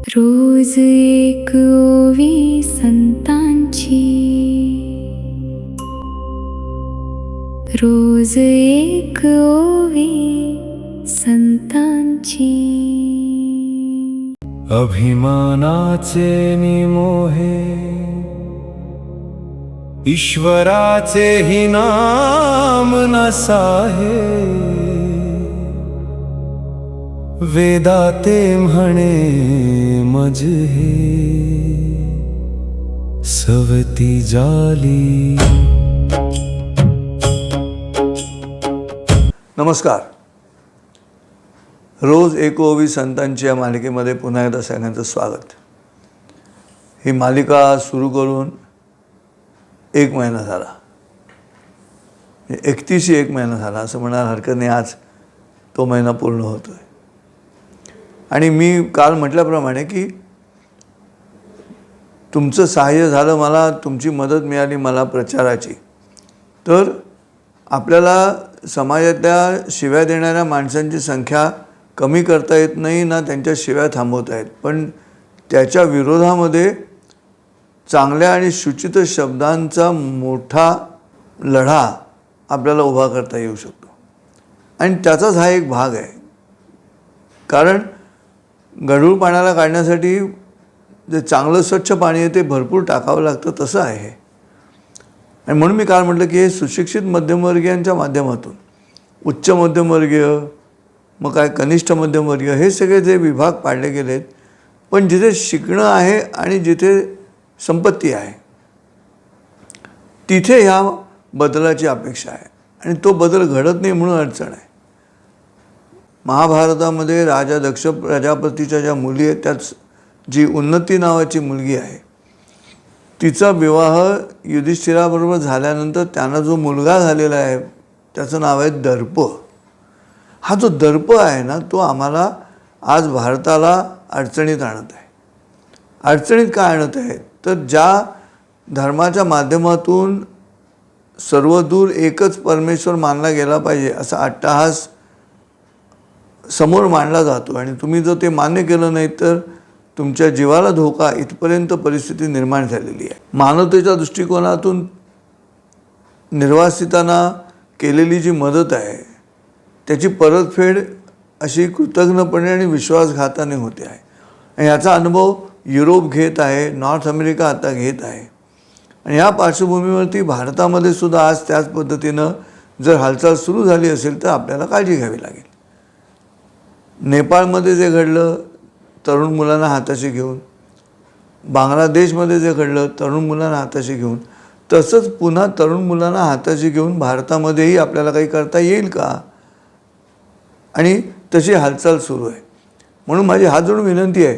रोज एक ओवी संतांची, रोज एक ओवी संतांची. अभिमानाचे निमोहे ईश्वराचे ही नाम नसाहे. वेदाते म्हणे मज हे सवती जाली. नमस्कार. रोज एक ओवी संतांची या मालिकेमध्ये पुन्हा एकदा सगळ्यांचं स्वागत. ही मालिका सुरू करून 1 महिना झाला, 31 महिना झाला असं म्हणायला हरकत नाही. आज तो महिना पूर्ण होतो आहे. आणि मी काल म्हटल्याप्रमाणे की तुमचं सहाय्य झालं, मला तुमची मदत मिळाली मला प्रचाराची, तर आपल्याला समाजातल्या शिव्या देणाऱ्या माणसांची संख्या कमी करता येत नाही ना त्यांच्या शिव्या थांबवता येत, पण त्याच्या विरोधामध्ये चांगल्या आणि शुचित शब्दांचा मोठा लढा आपल्याला उभा करता येऊ शकतो. आणि त्याचाच हा एक भाग आहे. कारण गढूळ पाण्याला काढण्यासाठी जे चांगलं स्वच्छ पाणी आहे ते भरपूर टाकावं लागतं, तसं आहे. आणि म्हणून मी काल म्हटलं की हे सुशिक्षित मध्यमवर्गीयांच्या माध्यमातून उच्च मध्यमवर्गीय, मग काय कनिष्ठ मध्यमवर्गीय, हे सगळे जे विभाग पाडले गेलेत, पण जिथे शिकणं आहे आणि जिथे संपत्ती आहे तिथे ह्या बदलाची अपेक्षा आहे. आणि तो बदल घडत नाही म्हणून अडचण आहे. महाभारतामध्ये राजा दक्ष प्रजापतीच्या ज्या मुली आहेत, त्यात जी उन्नती नावाची मुलगी आहे, तिचा विवाह युधिष्ठिराबरोबर झाल्यानंतर त्यांना जो मुलगा झालेला आहे त्याचं नाव आहे दर्प. हा जो दर्प आहे ना, तो आम्हाला आज भारताला अडचणीत आणत आहे. अडचणीत काय आणत आहे तर ज्या धर्माच्या माध्यमातून सर्वदूर एकच परमेश्वर मानला गेला पाहिजे असा अट्टहास समोर मांडला जातो, आणि तुम्ही जर ते मान्य केलं नाही तर तुमच्या जीवाला धोका, इथपर्यंत परिस्थिती निर्माण झालेली आहे. मानवतेच्या दृष्टिकोनातून निर्वासितांना केलेली जी मदत आहे त्याची परतफेड अशी कृतज्ञपणे आणि विश्वासघाताने होते आहे. आणि याचा अनुभव युरोप घेत आहे, नॉर्थ अमेरिका आता घेत आहे. आणि ह्या पार्श्वभूमीवरती भारतामध्ये सुद्धा आज त्याच पद्धतीनं जर हालचाल सुरू झाली असेल तर आपल्याला काळजी घ्यावी लागेल. नेपाळमध्ये जे घडलं तरुण मुलांना हाताशी घेऊन, बांगलादेशमध्ये जे घडलं तरुण मुलांना हाताशी घेऊन, तसंच पुन्हा तरुण मुलांना हाताशी घेऊन भारतामध्येही आपल्याला काही करता येईल का? आणि तशी हालचाल सुरू आहे. म्हणून माझी हात जोडून विनंती आहे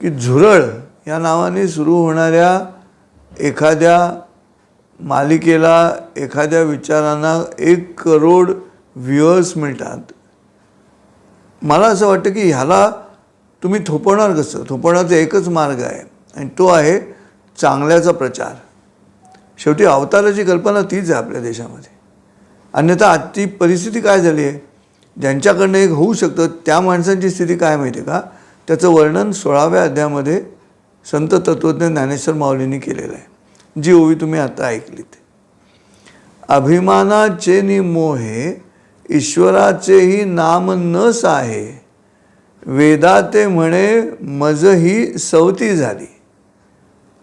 की झुरळ या नावाने सुरू होणाऱ्या एखाद्या मालिकेला, एखाद्या विचारांना 1 करोड व्ह्युअर्स मिळतात. मला असं वाटतं की ह्याला तुम्ही थोपवणार कसं? थोपवण्याचा एकच मार्ग आहे, आणि तो आहे चांगल्याचा प्रचार. शेवटी अवताराची कल्पना तीच आहे आपल्या देशामध्ये. अन्यथा आजची परिस्थिती काय झाली आहे, ज्यांच्याकडनं एक होऊ शकतं त्या माणसांची स्थिती काय माहिती आहे का? त्याचं वर्णन 16व्या अध्यायामध्ये संत तत्त्वज्ञ ज्ञानेश्वर माऊलींनी केलेलं आहे, जी ओवी तुम्ही आता ऐकलीत. अभिमानाचे निमोहे ईश्वराचेही नाम न साहे. वेदाते म्हणे मज ही सवती झाली.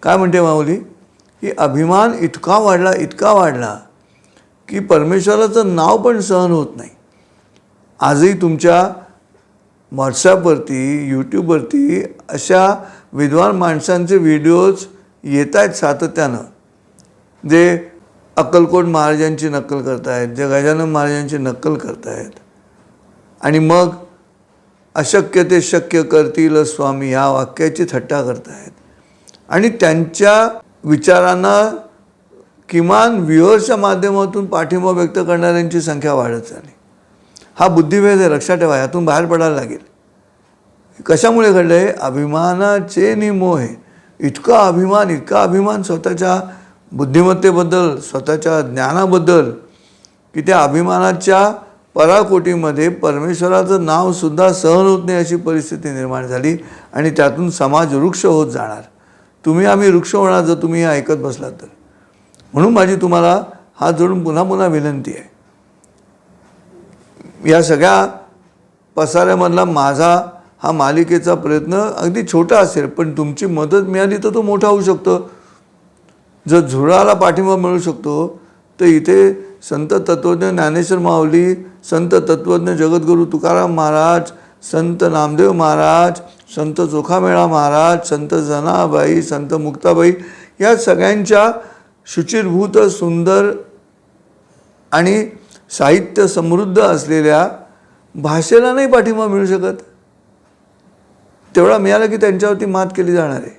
काय म्हणते माऊली? की अभिमान इतका वाढला की परमेश्वराचं नाव पण सहन होत नाही. आजही तुमच्या व्हॉट्सॲपवरती, यूट्यूबवरती अशा विद्वान माणसांचे व्हिडिओज येत आहेत सातत्यानं, जे अक्कलकोट महाराजांची नक्कल करतायत, जे गजानन महाराजांची नक्कल करतायत, आणि मग अशक्य ते शक्य करतील स्वामी या वाक्याची थट्टा करतायत. आणि त्यांच्या विचारांना किमान व्ह्युअर्सच्या माध्यमातून पाठिंबा व्यक्त करणाऱ्यांची संख्या वाढत चालली. हा बुद्धिभेद आहे, लक्षात ठेवा. यातून बाहेर पडायला लागेल. कशामुळे घडलं आहे? अभिमानाचे निमोहे. इतका अभिमान स्वतःच्या बुद्धिमत्तेबद्दल, स्वतःच्या ज्ञानाबद्दल, की त्या अभिमानाच्या पराकोटीमध्ये परमेश्वराचं नावसुद्धा सहन होत नाही अशी परिस्थिती निर्माण झाली आणि त्यातून समाज वृक्ष होत जाणार. तुम्ही आम्ही वृक्ष होणार जर तुम्ही हे ऐकत बसलात तर. म्हणून माझी तुम्हाला हात जोडून पुन्हा पुन्हा विनंती आहे, या सगळ्या पसाऱ्यामधला माझा हा मालिकेचा प्रयत्न अगदी छोटा असेल, पण तुमची मदत मिळाली तर तो मोठा होऊ शकतो. जर झुरळाला पाठिंबा मिळू शकतो तर इथे संत तत्वज्ञ ज्ञानेश्वर माऊली, संत तत्वज्ञ जगद्गुरू तुकाराम महाराज, संत नामदेव महाराज, संत चोखामेळा महाराज, संत जनाबाई, संत मुक्ताबाई या सगळ्यांच्या शुचिरभूत सुंदर आणि साहित्य समृद्ध असलेल्या भाषेला नाही पाठिंबा मिळू शकत. तेवढा मिळाला की त्यांच्यावरती मात केली जाणार आहे.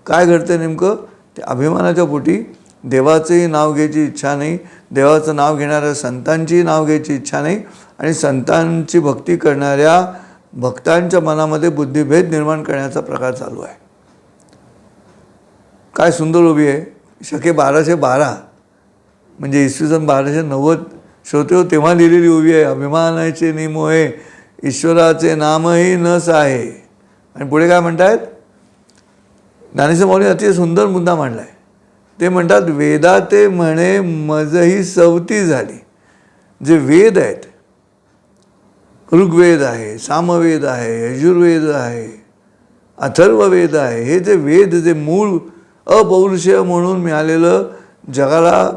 काय घडतं नेमकं, ते अभिमानाच्या पोटी देवाचंही नाव घ्यायची इच्छा नाही, देवाचं नाव घेणाऱ्या संतांचीही नाव घ्यायची इच्छा नाही आणि संतांची भक्ती करणाऱ्या भक्तांच्या मनामध्ये बुद्धिभेद निर्माण करण्याचा प्रकार चालू आहे. काय सुंदर उभी आहे. शके 1212 म्हणजे इसवी सन 1290 श्रोते हो तेव्हा लिहिलेली उभी आहे. अभिमानाचे निमोहे ईश्वराचे नामही नस आहे. आणि पुढे काय म्हणतायत, ज्ञानेश्वर माऊली अतिशय सुंदर मुद्दा मांडला आहे. ते म्हणतात, वेदा ते म्हणे मजही सवती झाली. जे वेद आहेत, ऋग्वेद आहे, सामवेद आहे, यजुर्वेद आहे, अथर्ववेद आहे, हे जे वेद जे मूळ अपौरुषेय म्हणून मिळालेलं जगाला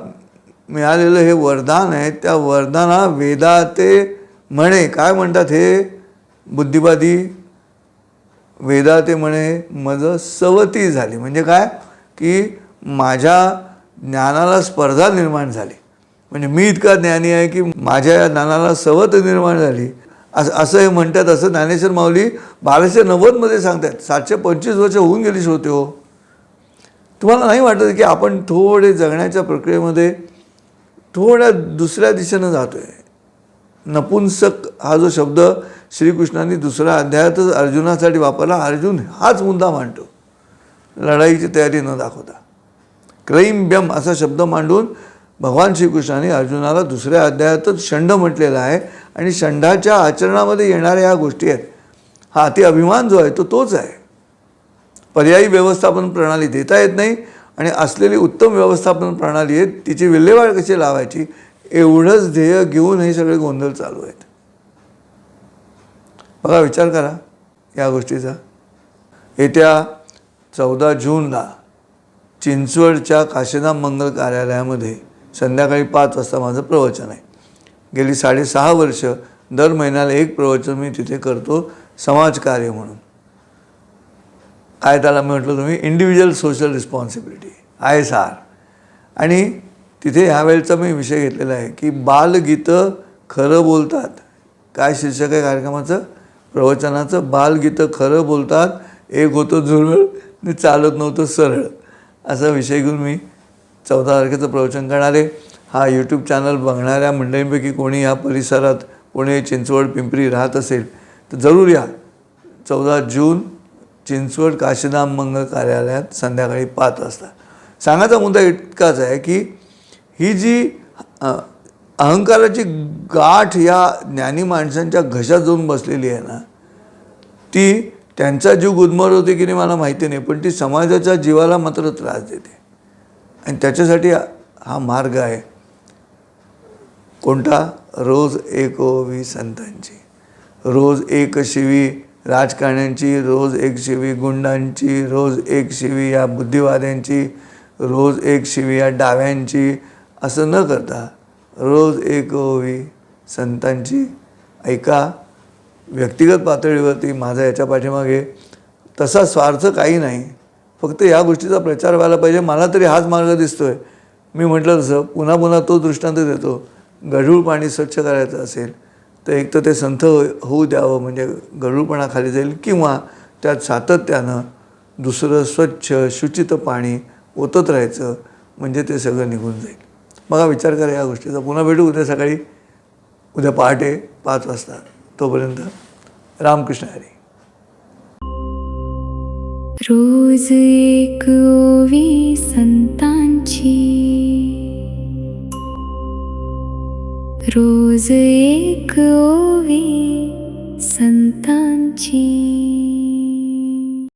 मिळालेलं हे वरदान आहे, त्या वरदाना वेदा ते म्हणे काय म्हणतात हे बुद्धिवादी, वेदा ते म्हणे मज सवती झाली. म्हणजे काय की माझ्या ज्ञानाला स्पर्धा निर्माण झाली. म्हणजे मी इतका ज्ञानी आहे की माझ्या या ज्ञानाला सवत निर्माण झाली असं हे म्हणतात. असं ज्ञानेश्वर माऊली 1290 सांगतात. 725 वर्ष होऊन गेली श्रोते हो. तुम्हाला नाही वाटत की आपण थोडे जगण्याच्या प्रक्रियेमध्ये थोड्या दुसऱ्या दिशेनं जातो आहे. नपुंसक हा जो शब्द श्रीकृष्णांनी दुसऱ्या अध्यायातच अर्जुनासाठी वापरला. अर्जुन हाच मुद्दा मांडतो, लढाईची तयारी न दाखवता. क्रैंब्यम असा शब्द मांडून भगवान श्रीकृष्णाने अर्जुनाला दुसऱ्या अध्यायातच षंड म्हटलेला आहे. आणि षंडाच्या आचरणामध्ये येणाऱ्या ह्या गोष्टी आहेत. हा अति अभिमान जो आहे तो तोच आहे. पर्यायी व्यवस्थापन प्रणाली देता येत नाही आणि असलेली उत्तम व्यवस्थापन प्रणाली आहे तिची विल्हेवाट कशी लावायची एवढंच ध्येय घेऊन हे सगळे गोंधळ चालू आहेत. बघा, विचार करा या गोष्टीचा. येत्या 14 जूनला चिंचवडच्या काशीनाम मंगल कार्यालयामध्ये संध्याकाळी 5 वाजता माझं प्रवचन आहे. गेली 6.5 वर्ष दर महिन्याला एक प्रवचन मी तिथे करतो समाजकार्य म्हणून. काय त्याला मी म्हटलं तुम्ही इंडिव्हिज्युअल सोशल रिस्पॉन्सिबिलिटी ISR. आणि तिथे ह्यावेळेचा मी विषय घेतलेला आहे की बालगीतं खरं बोलतात. काय शीर्षक आहे कार्यक्रमाचं, प्रवचनाचं, बालगीतं खरं बोलतात, एक होतं झुरळ चालत नव्हतं सरळ, असा विषय घेऊन मी 14 तारखेचं प्रवचन करणार आहे. हा यूट्यूब चॅनल बघणाऱ्या मंडळींपैकी कोणी ह्या परिसरात पुणे, चिंचवड, पिंपरी राहत असेल तर जरूर या. 14 जून चिंचवड काशीनाम मंगल कार्यालयात संध्याकाळी 5 वाजता. सांगायचा मुद्दा इतकाच आहे की ही जी अहंकाराची गाठ या ज्ञानी माणसांच्या घशात जाऊन बसलेली आहे ना, ती त्यांचा जीव गुदमर होते की नाही मला माहिती नाही, पण ती समाजाच्या जीवाला मात्र त्रास देते. आणि त्याच्यासाठी हा मार्ग आहे कोणता, रोज एक ओवी संतांची, रोज एक शिवी राजकारण्यांची, रोज एक शिवी गुंडांची, रोज एक शिवी या बुद्धिवाद्यांची, रोज एक शिवी या डाव्यांची, असं न करता रोज एक ओवी संतांची ऐका. व्यक्तिगत पातळीवरती माझा याच्या पाठीमागे तसा स्वार्थ काही नाही, फक्त या गोष्टीचा प्रचार व्हायला पाहिजे. मला तरी हाच मार्ग दिसतो आहे. मी म्हटलं तसं पुन्हा पुन्हा तो दृष्टांत देतो. गढूळ पाणी स्वच्छ करायचं असेल तर एक तर ते संथ होऊ द्यावं म्हणजे गढूळपणा खाली जाईल, किंवा त्यात सातत्यानं दुसरं स्वच्छ शुचित पाणी ओतत राहायचं म्हणजे ते सगळं निघून जाईल. बघा, विचार करा या गोष्टीचा. पुन्हा भेटू उद्या सकाळी, उद्या पहाटे 5 वाजता. तोपर्यंत रामकृष्ण हरी. रोज एक ओवी संतांची, रोज एक ओवी संतांची.